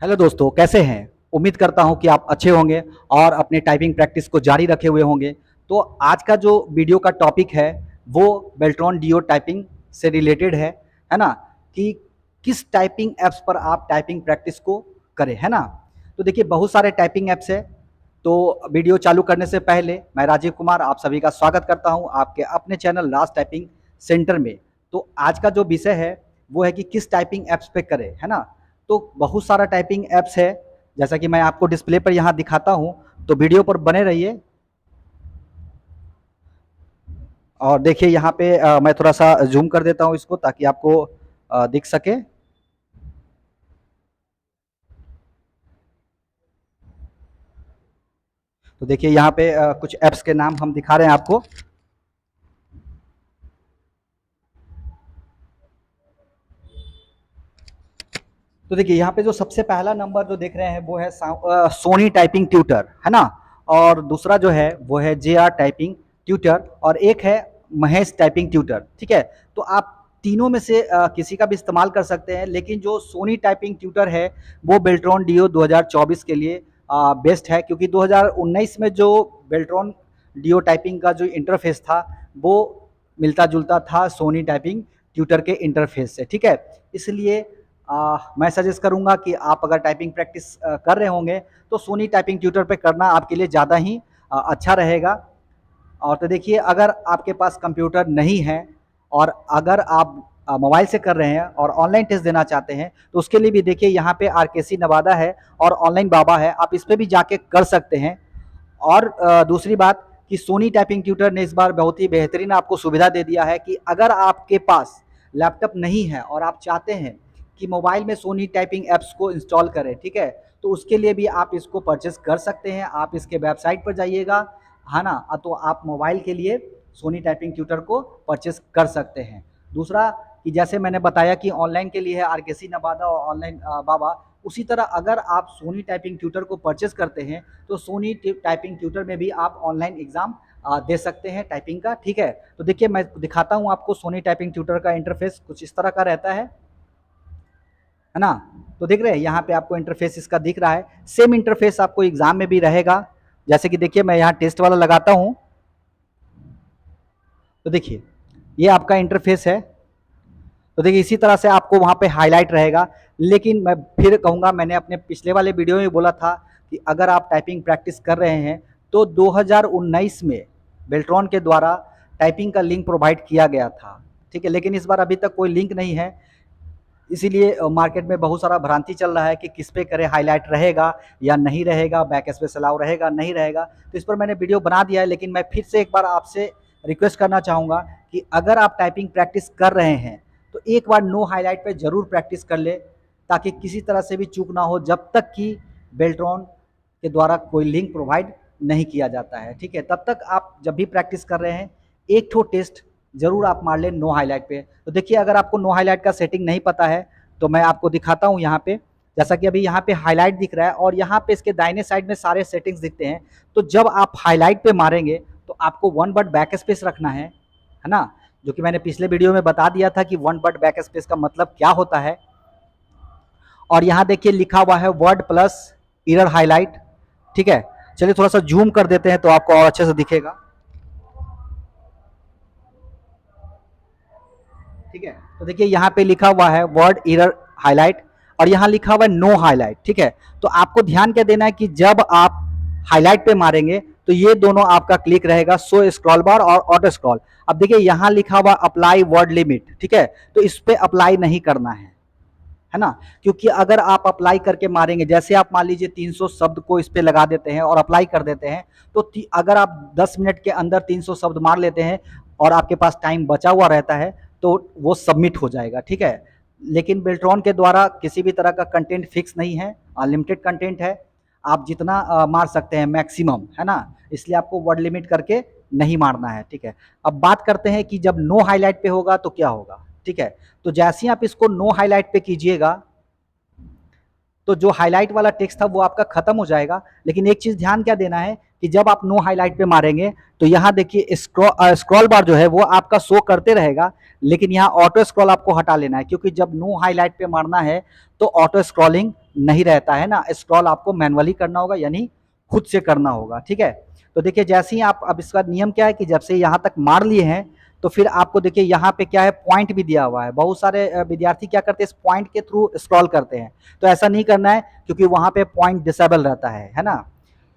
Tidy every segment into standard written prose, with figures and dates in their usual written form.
Hello दोस्तों, कैसे हैं? उम्मीद करता हूं कि आप अच्छे होंगे और अपने टाइपिंग प्रैक्टिस को जारी रखे हुए होंगे। तो आज का जो वीडियो का टॉपिक है वो बेल्ट्रॉन डिओ टाइपिंग से रिलेटेड है ना? कि किस टाइपिंग ऐप्स पर आप टाइपिंग प्रैक्टिस को करें, है ना? तो देखिए, बहुत सारे टाइपिंग ऐप्स है। तो वीडियो चालू करने से पहले मैं राजीव कुमार आप सभी का स्वागत करता हूं आपके अपने चैनल राज टाइपिंग सेंटर में। तो आज का जो विषय है वो है कि किस टाइपिंग ऐप्स पे करें, है ना? तो बहुत सारा टाइपिंग ऐप्स है, जैसा कि मैं आपको डिस्प्ले पर यहाँ दिखाता हूँ। तो वीडियो पर बने रहिए और देखिए यहाँ पे मैं थोड़ा सा जूम कर देता हूँ इसको ताकि आपको दिख सके। तो देखिए यहाँ पे कुछ ऐप्स के नाम हम दिखा रहे हैं आपको। तो देखिए यहाँ पे जो सबसे पहला नंबर जो देख रहे हैं वो है सोनी टाइपिंग ट्यूटर, है ना? और दूसरा जो है वो है JR टाइपिंग ट्यूटर और एक है महेश टाइपिंग ट्यूटर। ठीक है, तो आप तीनों में से किसी का भी इस्तेमाल कर सकते हैं, लेकिन जो सोनी टाइपिंग ट्यूटर है वो बेल्ट्रॉन डिओ 2024 के लिए बेस्ट है, क्योंकि 2019 में जो बेल्ट्रॉन डिओ टाइपिंग का जो इंटरफेस था वो मिलता जुलता था सोनी टाइपिंग ट्यूटर के इंटरफेस से। ठीक है, इसलिए मैं सजेस्ट करूंगा कि आप अगर टाइपिंग प्रैक्टिस कर रहे होंगे तो सोनी टाइपिंग ट्यूटर पे करना आपके लिए ज़्यादा ही अच्छा रहेगा। और तो देखिए, अगर आपके पास कंप्यूटर नहीं है और अगर आप मोबाइल से कर रहे हैं और ऑनलाइन टेस्ट देना चाहते हैं तो उसके लिए भी देखिए यहाँ पे RKC नवादा है और ऑनलाइन बाबा है, आप इस पर भी जाके कर सकते हैं। और दूसरी बात कि सोनी टाइपिंग ट्यूटर ने इस बार बहुत ही बेहतरीन आपको सुविधा दे दिया है कि अगर आपके पास लैपटॉप नहीं है और आप चाहते हैं कि मोबाइल में सोनी टाइपिंग ऐप्स को इंस्टॉल करें, ठीक है, तो उसके लिए भी आप इसको परचेस कर सकते हैं। आप इसके वेबसाइट पर जाइएगा, है ना? तो आप मोबाइल के लिए सोनी टाइपिंग ट्यूटर को परचेस कर सकते हैं। दूसरा कि जैसे मैंने बताया कि ऑनलाइन के लिए है RKC नवादा और ऑनलाइन बाबा, उसी तरह अगर आप सोनी टाइपिंग ट्यूटर को परचेस करते हैं तो सोनी टाइपिंग ट्यूटर में भी आप ऑनलाइन एग्जाम दे सकते हैं टाइपिंग का। ठीक है, तो देखिए मैं दिखाता हूँ आपको सोनी टाइपिंग ट्यूटर का इंटरफेस कुछ इस तरह का रहता है ना? तो देख रहे हैं यहाँ पे आपको इंटरफेस इसका दिख रहा है। सेम इंटरफेस आपको एग्जाम में भी रहेगा। जैसे कि देखिए मैं यहाँ टेस्ट वाला लगाता हूँ, तो देखिए ये आपका इंटरफेस है। तो देखिए इसी तरह से आपको वहाँ पे हाईलाइट रहेगा। लेकिन मैं फिर कहूँगा, मैंने अपने पिछले वाले वीडियो में बोला था कि अगर आप टाइपिंग प्रैक्टिस कर रहे हैं तो 2019 में बेल्ट्रॉन के द्वारा टाइपिंग का लिंक प्रोवाइड किया गया था। ठीक है, लेकिन इस बार अभी तक कोई लिंक नहीं है, इसीलिए मार्केट में बहुत सारा भ्रांति चल रहा है कि किस पे करें, हाईलाइट रहेगा या नहीं रहेगा, बैक स्पेस अलाउ रहेगा नहीं रहेगा। तो इस पर मैंने वीडियो बना दिया है, लेकिन मैं फिर से एक बार आपसे रिक्वेस्ट करना चाहूँगा कि अगर आप टाइपिंग प्रैक्टिस कर रहे हैं तो एक बार नो हाईलाइट पे ज़रूर प्रैक्टिस कर ले, ताकि किसी तरह से भी चूक ना हो जब तक कि बेल्ट्रॉन के द्वारा कोई लिंक प्रोवाइड नहीं किया जाता है। ठीक है, तब तक आप जब भी प्रैक्टिस कर रहे हैं एक ठो टेस्ट जरूर आप मार लें नो हाईलाइट पे। तो देखिए अगर आपको नो हाईलाइट का सेटिंग नहीं पता है तो मैं आपको दिखाता हूँ यहाँ पे। जैसा कि अभी यहाँ पे हाईलाइट दिख रहा है और यहाँ पे इसके दाहिने साइड में सारे सेटिंग्स दिखते हैं। तो जब आप हाईलाइट पे मारेंगे तो आपको वन वर्ड बैक स्पेस रखना है ना? जो कि मैंने पिछले वीडियो में बता दिया था कि वन वर्ड बैक स्पेस का मतलब क्या होता है। और यहाँ देखिए लिखा हुआ है वर्ड प्लस इरर हाईलाइट। ठीक है, चलिए थोड़ा सा जूम कर देते हैं तो आपको और अच्छे से दिखेगा। ठीक है, तो देखिए यहाँ पे लिखा हुआ है वर्ड एरर हाईलाइट और यहाँ लिखा हुआ है नो हाईलाइट। ठीक है, तो आपको ध्यान क्या देना है कि जब आप हाईलाइट पे मारेंगे तो ये दोनों आपका क्लिक रहेगा, सो स्क्रॉल बार और ऑटो स्क्रॉल। अब देखिए यहाँ लिखा हुआ अप्लाई वर्ड लिमिट। ठीक है, तो इस पे अप्लाई नहीं करना है ना? क्योंकि अगर आप अप्लाई करके मारेंगे, जैसे आप मान लीजिए 300 शब्द को इस पे लगा देते हैं और अप्लाई कर देते हैं, तो अगर आप 10 मिनट के अंदर 300 शब्द मार लेते हैं और आपके पास टाइम बचा हुआ रहता है तो वो सबमिट हो जाएगा। ठीक है, लेकिन बेल्ट्रॉन के द्वारा किसी भी तरह का कंटेंट फिक्स नहीं है, अनलिमिटेड कंटेंट है, आप जितना मार सकते हैं मैक्सिमम, है ना? इसलिए आपको वर्ड लिमिट करके नहीं मारना है। ठीक है, अब बात करते हैं कि जब नो हाईलाइट पे होगा तो क्या होगा। ठीक है, तो जैसे ही आप इसको नो हाईलाइट पे कीजिएगा तो जो हाईलाइट वाला टेक्स्ट था वो आपका खत्म हो जाएगा। लेकिन एक चीज ध्यान क्या देना है कि जब आप नो हाईलाइट पे मारेंगे तो यहाँ देखिए स्क्रॉल बार जो है वो आपका शो करते रहेगा, लेकिन यहाँ ऑटो स्क्रॉल आपको हटा लेना है, क्योंकि जब नो हाईलाइट पे मारना है तो ऑटो स्क्रॉलिंग नहीं रहता है ना, स्क्रॉल आपको मैनुअली करना होगा, यानी खुद से करना होगा, ठीक है। तो देखिए जैसे ही आप, अब इसका नियम क्या है कि जब से यहाँ तक मार लिए हैं तो फिर आपको देखिए यहाँ पे क्या है, पॉइंट भी दिया हुआ है। बहुत सारे विद्यार्थी क्या करते हैं, इस पॉइंट के थ्रू स्क्रॉल करते हैं, तो ऐसा नहीं करना है क्योंकि वहाँ पे पॉइंट डिसेबल रहता है ना।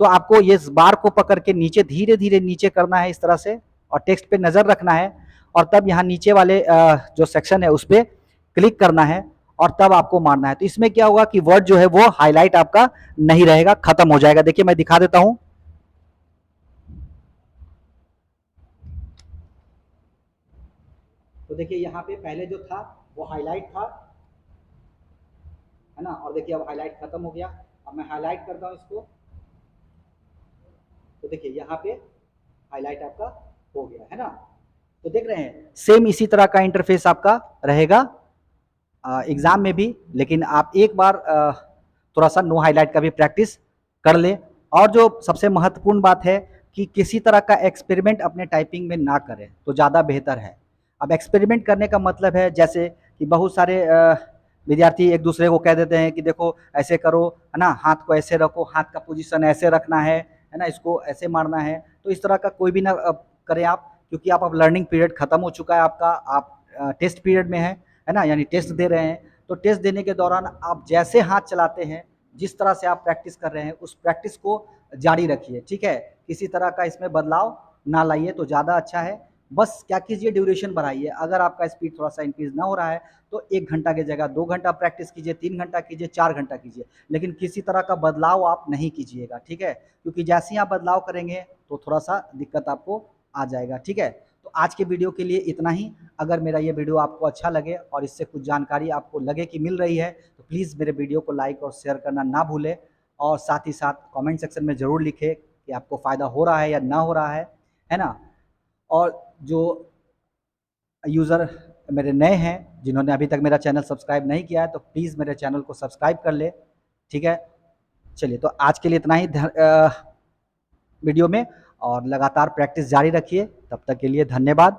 तो आपको ये बार को पकड़ के नीचे धीरे धीरे नीचे करना है इस तरह से, और टेक्स्ट पे नजर रखना है, और तब यहाँ नीचे वाले जो सेक्शन है उस पर क्लिक करना है, और तब आपको मारना है। तो इसमें क्या होगा कि वर्ड जो है वो हाईलाइट आपका नहीं रहेगा, खत्म हो जाएगा। देखिए मैं दिखा देता हूं। तो देखिए यहाँ पे पहले जो था वो हाईलाइट था, है ना, और देखिए अब हाईलाइट खत्म हो गया। अब मैं हाईलाइट करता हूँ इसको, तो देखिए यहाँ पे हाईलाइट आपका हो गया, है ना। तो देख रहे हैं सेम इसी तरह का इंटरफेस आपका रहेगा एग्जाम में भी, लेकिन आप एक बार थोड़ा सा नो हाईलाइट का भी प्रैक्टिस कर ले। और जो सबसे महत्वपूर्ण बात है कि किसी तरह का एक्सपेरिमेंट अपने टाइपिंग में ना करें तो ज़्यादा बेहतर है। अब एक्सपेरिमेंट करने का मतलब है जैसे कि बहुत सारे विद्यार्थी एक दूसरे को कह देते हैं कि देखो ऐसे करो, है ना, हाथ को ऐसे रखो, हाथ का पोजीशन ऐसे रखना है ना, इसको ऐसे मारना है। तो इस तरह का कोई भी ना करें आप, क्योंकि आप अब लर्निंग पीरियड खत्म हो चुका है आपका, आप टेस्ट पीरियड में है ना, यानी टेस्ट दे रहे हैं। तो टेस्ट देने के दौरान आप जैसे हाथ चलाते हैं, जिस तरह से आप प्रैक्टिस कर रहे हैं, उस प्रैक्टिस को जारी रखिए, ठीक है। किसी तरह का इसमें बदलाव ना लाइए तो ज़्यादा अच्छा है। बस क्या कीजिए, ड्यूरेशन बढ़ाइए। अगर आपका स्पीड थोड़ा सा इंक्रीज ना हो रहा है तो 1 घंटा की जगह 2 घंटा प्रैक्टिस कीजिए, 3 घंटा कीजिए, 4 घंटा कीजिए, लेकिन किसी तरह का बदलाव आप नहीं कीजिएगा, ठीक है। क्योंकि जैसे ही आप बदलाव करेंगे तो थोड़ा सा दिक्कत आपको आ जाएगा, ठीक है। तो आज के वीडियो के लिए इतना ही। अगर मेरा ये वीडियो आपको अच्छा लगे और इससे कुछ जानकारी आपको लगे कि मिल रही है, तो प्लीज़ मेरे वीडियो को लाइक और शेयर करना ना भूलें, और साथ ही साथ कमेंट सेक्शन में ज़रूर लिखें कि आपको फ़ायदा हो रहा है या ना हो रहा है ना। और जो यूज़र मेरे नए हैं, जिन्होंने अभी तक मेरा चैनल सब्सक्राइब नहीं किया है, तो प्लीज़ मेरे चैनल को सब्सक्राइब कर ले, ठीक है। चलिए, तो आज के लिए इतना ही वीडियो में, और लगातार प्रैक्टिस जारी रखिए। तब तक के लिए धन्यवाद।